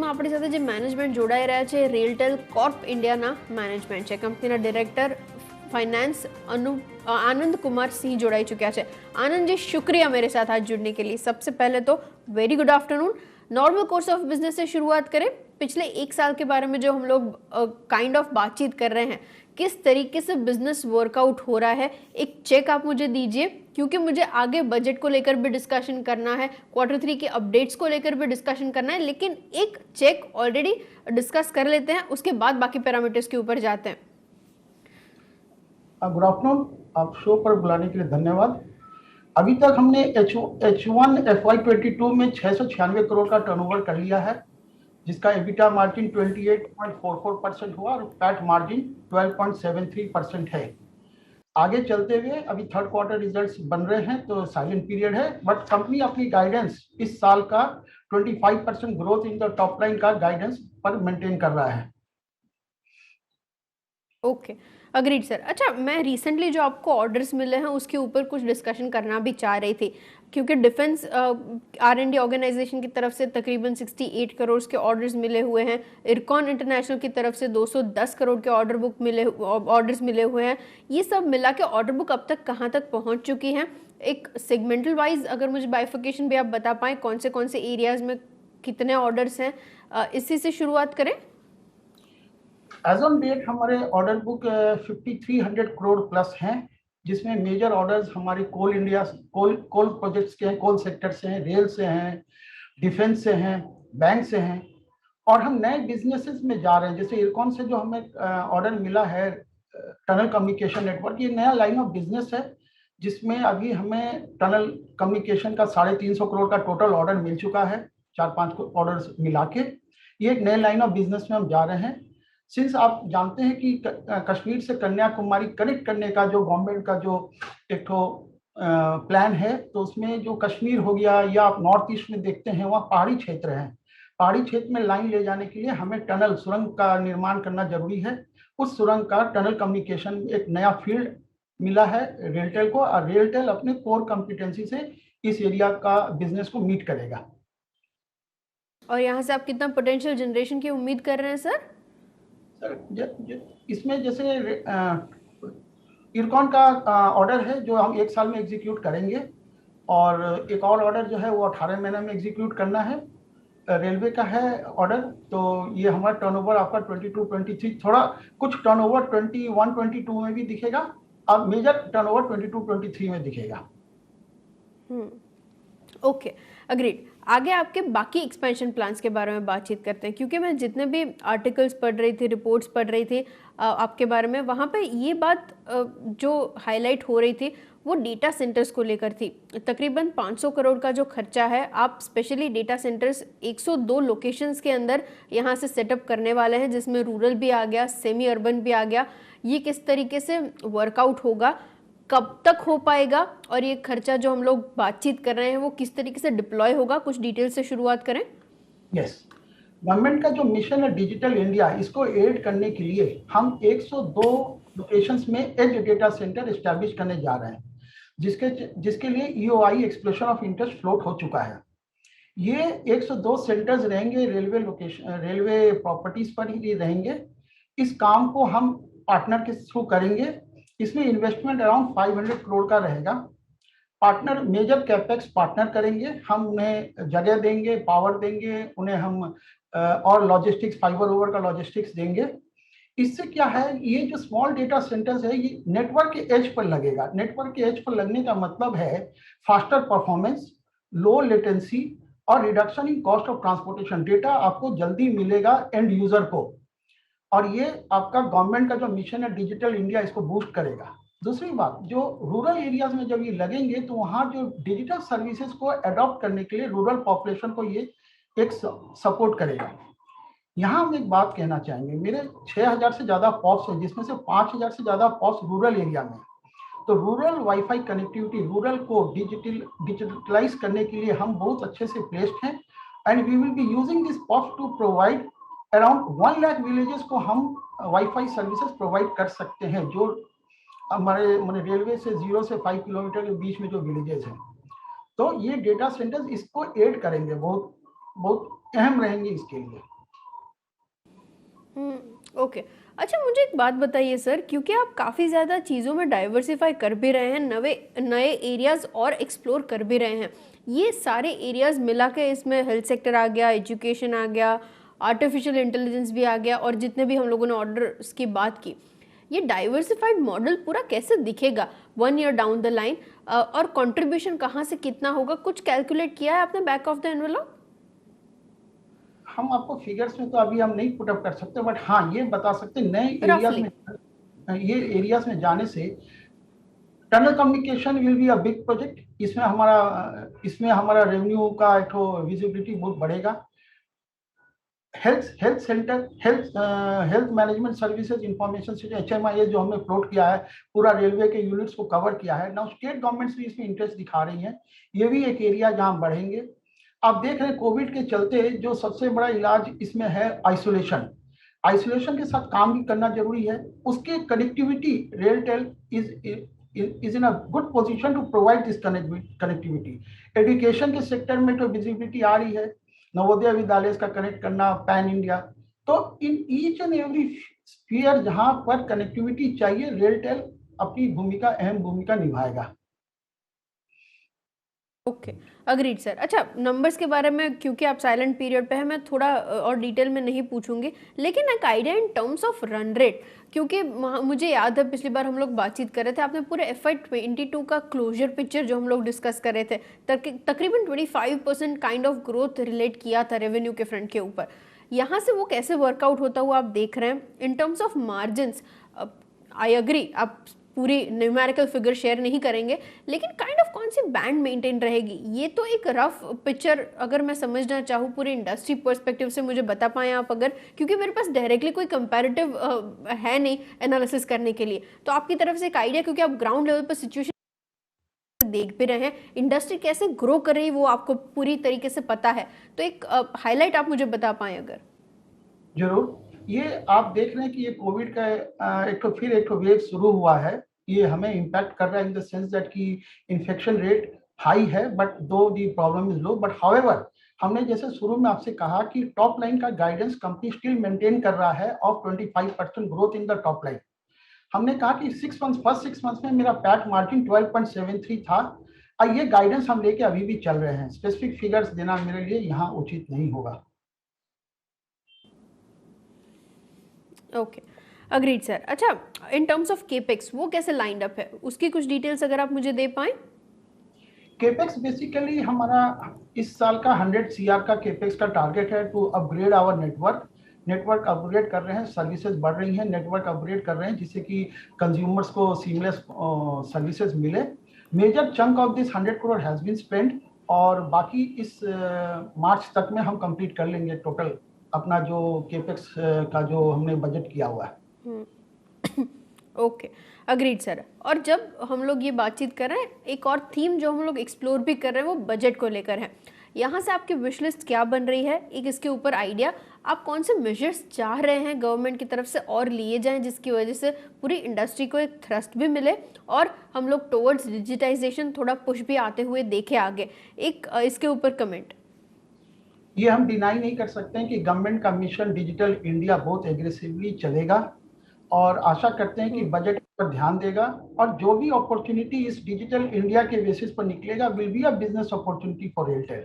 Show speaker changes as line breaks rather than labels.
એપિસોડમાં આપણી સાથે જે મેનેજમેન્ટ જોડાઈ રહ્યા છે રેલટેલ કોર્પ ઇન્ડિયાના મેનેજમેન્ટ છે. કંપનીના ડિરેક્ટર फाइनेंस आनंद कुमार सिंह जोड़ाई चुका है. आनंद जी, शुक्रिया मेरे साथ आज जुड़ने के लिए. सबसे पहले तो very good afternoon. Normal course of business से शुरुआत करें. पिछले एक साल के बारे में जो हम लोग काइंड ऑफ बातचीत कर रहे हैं, किस तरीके से बिजनेस वर्कआउट हो रहा है, एक चेक आप मुझे दीजिए, क्योंकि मुझे आगे बजट को लेकर भी डिस्कशन करना है, Q3 के अपडेट्स को लेकर भी डिस्कशन करना है, लेकिन एक चेक ऑलरेडी डिस्कस कर लेते हैं, उसके बाद बाकी पैरामीटर्स के ऊपर जाते हैं.
Good afternoon. आप शो पर बुलाने के लिए धन्यवाद. अभी तक हमने H1 FY22 में 696 करोड़ का टर्नओवर कर लिया है, जिसका एबिटा मार्जिन 28.44% हुआ और पैट मार्जिन 12.73% है. आगे चलते हुए अभी थर्ड क्वार्टर रिजल्ट्स बन रहे हैं तो साइलेंट पीरियड है, बट कंपनी अपनी गाइडेंस इस साल का 25% growth in the top line का गाइडेंस पर मेंटेन कर रहा है.
Okay, agreed sir. अच्छा, मैं रिसेंटली जो आपको ऑर्डर्स मिले हैं उसके ऊपर कुछ डिस्कशन करना भी चाह रही थी, क्योंकि डिफेंस R&D ऑर्गेनाइजेशन की तरफ से तकरीबन 68 करोड़ के ऑर्डर्स मिले हुए हैं. इरकॉन इंटरनेशनल की तरफ से 210 करोड़ के ऑर्डर्स मिले हुए हैं. ये सब मिला के ऑर्डर बुक अब तक कहाँ तक पहुँच चुकी हैं? एक सेगमेंटल वाइज अगर मुझे बाइफिकेशन भी आप बता पाएँ, कौन से एरियाज में कितने ऑर्डर्स हैं, इसी से शुरुआत करें.
एज ऑन डेट हमारे ऑर्डर बुक 5300 करोड़ प्लस हैं, जिसमें मेजर ऑर्डर्स हमारे कोल प्रोजेक्ट्स के हैं, कोल सेक्टर से हैं, रेल से हैं, डिफेंस से हैं, बैंक से हैं, और हम नए बिजनेसेस में जा रहे हैं. जैसे इरकॉन से जो हमें ऑर्डर मिला है टनल कम्युनिकेशन नेटवर्क, ये नया लाइन ऑफ बिजनेस है, जिसमें अभी हमें टनल कम्युनिकेशन का 350 करोड़ का टोटल ऑर्डर मिल चुका है, 4-5 ऑर्डर्स मिला के. ये एक नए लाइन ऑफ बिजनेस में हम जा रहे हैं. सिंस आप जानते हैं कि कश्मीर से कन्याकुमारी कनेक्ट करने का जो गवर्नमेंट का जो एक प्लान है, तो उसमें जो कश्मीर हो गया या आप नॉर्थ ईस्ट में देखते हैं वहाँ पहाड़ी क्षेत्र हैं. पहाड़ी क्षेत्र में लाइन ले जाने के लिए हमें टनल सुरंग का निर्माण करना जरूरी है. उस सुरंग का टनल कम्युनिकेशन एक नया फील्ड मिला है रेलटेल को, और रेलटेल अपने कोर कॉम्पिटेंसी से इस एरिया का बिजनेस को मीट करेगा.
और यहाँ से आप कितना पोटेंशियल जनरेशन की उम्मीद कर रहे हैं सर?
इसमें जैसे इरकॉन का ऑर्डर है जो हम 1 साल में एग्जीक्यूट करेंगे, और एक और ऑर्डर जो है वो 18 महीने में एग्जीक्यूट करना है. रेलवे का है ऑर्डर, तो ये हमारा टर्नओवर आपका 22-23, थोड़ा कुछ टर्नओवर 21-22 में भी दिखेगा, अब मेजर टर्नओवर 22-23 में दिखेगा.
Okay, agreed. आगे आपके बाकी एक्सपेंशन प्लान्स के बारे में बातचीत करते हैं, क्योंकि मैं जितने भी आर्टिकल्स पढ़ रही थी, रिपोर्ट्स पढ़ रही थी आपके बारे में, वहाँ पे ये बात जो हाईलाइट हो रही थी वो डेटा सेंटर्स को लेकर थी. तकरीबन 500 करोड़ का जो खर्चा है, आप स्पेशली डेटा सेंटर्स 102 लोकेशंस के अंदर यहाँ से सेटअप करने वाले हैं, जिसमें रूरल भी आ गया, सेमी अर्बन भी आ गया. ये किस तरीके से वर्कआउट होगा, कब तक हो पाएगा, और ये खर्चा जो हम लोग बातचीत कर रहे हैं वो किस तरीके से डिप्लॉय होगा, कुछ डिटेल से शुरुआत करें.
यस, गवर्नमेंट का जो मिशन है डिजिटल इंडिया, इसको एड करने के लिए हम 102 लोकेशंस में एज डेटा सेंटर एस्टैब्लिश करने जा रहे हैं, जिसके लिए EOI expression of interest float हो चुका है. ये 102 सेंटर्स रहेंगे रेलवे प्रॉपर्टीज पर ही रहेंगे. इस काम को हम पार्टनर के थ्रू करेंगे. इसमें इन्वेस्टमेंट अराउंड 500 करोड़ का रहेगा. पार्टनर मेजर कैपेक्स पार्टनर करेंगे, हम उन्हें जगह देंगे, पावर देंगे, उन्हें हम और लॉजिस्टिक्स, फाइबर ओवर का लॉजिस्टिक्स देंगे. इससे क्या है, ये जो स्मॉल डेटा सेंटर्स है ये नेटवर्क के एज पर लगेगा. नेटवर्क के एज पर लगने का मतलब है फास्टर परफॉर्मेंस, लो लेटेंसी और reduction in cost of transportation. Data आपको जल्दी मिलेगा एंड यूजर को, और ये आपका गवर्नमेंट का जो मिशन है डिजिटल इंडिया, इसको बूस्ट करेगा. दूसरी बात, जो रूरल एरियाज में जब ये लगेंगे तो वहाँ जो डिजिटल सर्विसेज को अडॉप्ट करने के लिए रूरल पॉपुलेशन को ये एक सपोर्ट करेगा. यहाँ हम एक बात कहना चाहेंगे, मेरे 6000 से ज़्यादा पॉप्स हैं, जिसमें से 5000 से ज़्यादा पॉप्स रूरल एरिया में. तो रूरल वाईफाई कनेक्टिविटी, रूरल को डिजिटलाइज करने के लिए हम बहुत अच्छे से प्लेस्ड हैं, and we will be using this POPs to provide around 1 lakh villages को हम वाईफाई सर्विसेज प्रोवाइड कर सकते हैं, जो हमारे रेलवे से 0 से 5 किलोमीटर के बीच में जो विलेजेस हैं. तो ये डेटा सेंटर्स इसको एड करेंगे बहुत बहुत अहम रहेंगी इसके लिए।
ओके। अच्छा, मुझे एक बात बताइए सर, क्योंकि आप काफ़ी ज़्यादा चीज़ों में डाइवर्सिफाई कर भी रहे हैं, नए नए एरियाज़ और एक्सप्लोर कर भी रहे हैं, ये सारे एरियाज़ मिला के इसमें हेल्थ सेक्टर आ गया, एजुकेशन आ गया, आर्टिफिशियल इंटेलिजेंस भी आ गया, और जितने भी हम लोगों ने ऑर्डर्स की बात की, ये डाइवर्सिफाइड मॉडल पूरा कैसे दिखेगा 1 ईयर डाउन द लाइन, और कंट्रीब्यूशन कहाँ से कितना होगा, कुछ कैलकुलेट किया है आपने बैक ऑफ द एनवेलप?
हम आपको फिगर्स में तो अभी हम नहीं पुट अप कर सकते, बट हाँ ये बता सकते नए एरियाज
रफली।
में, ये एरियाज में जाने से tunnel communication will be a big project. इसमें हमारा रेवेन्यू का एक विजिबिलिटी बहुत बढ़ेगा। Health health centre, health management services information से HMIS जो हमने प्लॉट किया है, पूरा रेलवे के यूनिट्स को कवर किया है। नाउ स्टेट गवर्नमेंट्स भी इसमें इंटरेस्ट दिखा रही हैं, ये भी एक एरिया जहां बढ़ेंगे। आप देख रहे हैं कोविड के चलते जो सबसे बड़ा इलाज इसमें है आइसोलेशन। आइसोलेशन के साथ काम भी करना जरूरी है। उसके connectivity RailTel is in a good position to provide this connectivity. Education के सेक्टर में तो विजिबिलिटी आ रही है, नवोदय विद्यालय का कनेक्ट करना पैन इंडिया। तो in each and every sphere जहां पर कनेक्टिविटी चाहिए, रेलटेल अपनी भूमिका, अहम भूमिका निभाएगा।
Okay, agreed sir. अच्छा, नंबर्स के बारे में क्योंकि आप साइलेंट पीरियड पे हैं, मैं थोड़ा और डिटेल में नहीं पूछूंगी, लेकिन एक idea in terms of run rate, क्योंकि मुझे याद है पिछली बार हम लोग बातचीत कर रहे थे, आपने पूरे FY22 का क्लोजर पिक्चर जो हम लोग डिस्कस कर रहे थे, तकरीबन 25% काइंड ऑफ ग्रोथ रिलेट किया था रेवेन्यू के फ्रंट के ऊपर। यहाँ से वो कैसे वर्कआउट होता हुआ आप देख रहे हैं in terms of margin? I agree, आप पूरी न्यूमेरिकल फिगर शेयर नहीं करेंगे, लेकिन काइंड ऑफ कौन सी बैंड मेंटेन रहेगी, ये तो एक रफ पिक्चर अगर मैं समझना चाहूँ पूरी इंडस्ट्री पर्सपेक्टिव से मुझे बता पाएं आप अगर, क्योंकि मेरे पास डायरेक्टली कोई कंपैरेटिव है नहीं एनालिसिस करने के लिए, तो आपकी तरफ से एक आइडिया, क्योंकि आप ग्राउंड लेवल पर सिचुएशन देख भी रहे हैं, इंडस्ट्री कैसे ग्रो कर रही है वो आपको पूरी तरीके से पता है, तो एक हाईलाइट आप मुझे बता पाएं अगर।
जरूर। ये आप देख रहे हैं कि ये कोविड का एक वेव शुरू हुआ है। ये हमें इम्पैक्ट कर रहा है इन द सेंस दैट कि इन्फेक्शन रेट हाई है, but though the problem is low. But however, हमने जैसे शुरू में आपसे कहा कि टॉप लाइन का गाइडेंस कंपनी स्टिल मेंटेन कर रहा है of 25% growth in the top line. हमने कहा कि फर्स्ट 6 मंथ्स में मेरा पैट मार्जिन 12.73 था, और ये गाइडेंस हम लेके अभी भी चल रहे हैं। स्पेसिफिक फिगर्स देना मेरे लिए यहाँ उचित नहीं होगा।
Okay, agreed sir. अच्छा, इन टर्म्स ऑफ केपेक्स वो कैसे लाइंड अप है, उसकी कुछ डिटेल्स अगर आप मुझे दे पाएं।
केपेक्स बेसिकली हमारा इस साल का 100 CR का केपेक्स का टारगेट है to upgrade our network upgrade कर रहे हैं, सर्विसेज बढ़ रही हैं, नेटवर्क अपग्रेड कर रहे हैं जिससे कि कंज्यूमर्स को सीमलेस सर्विसेज मिले। Major chunk of this 100 crore has been spend, और बाकी इस मार्च तक में हम कंप्लीट कर लेंगे टोटल अपना जो केपेक्स का जो हमने बजट किया हुआ है।
Okay, agreed sir. और जब हम लोग ये बातचीत कर रहे हैं, एक और थीम जो हम लोग एक्सप्लोर भी कर रहे हैं वो बजट को लेकर है। यहाँ से आपकी विश लिस्ट क्या बन रही है, एक इसके ऊपर आइडिया, आप कौन से मेजर्स चाह रहे हैं गवर्नमेंट की तरफ से और लिए जाएं जिसकी वजह से पूरी इंडस्ट्री को एक थ्रस्ट भी मिले और हम लोग टुवर्ड्स डिजिटाइजेशन थोड़ा पुश भी आते हुए देखे आगे, एक इसके ऊपर कमेंट।
ये हम डिनाई नहीं कर सकते हैं कि गवर्नमेंट का मिशन डिजिटल इंडिया बहुत एग्रेसिवली चलेगा, और आशा करते हैं कि बजट पर ध्यान देगा, और जो भी अपॉर्चुनिटी इस डिजिटल इंडिया के बेसिस पर निकलेगा will be a business opportunity for Airtel.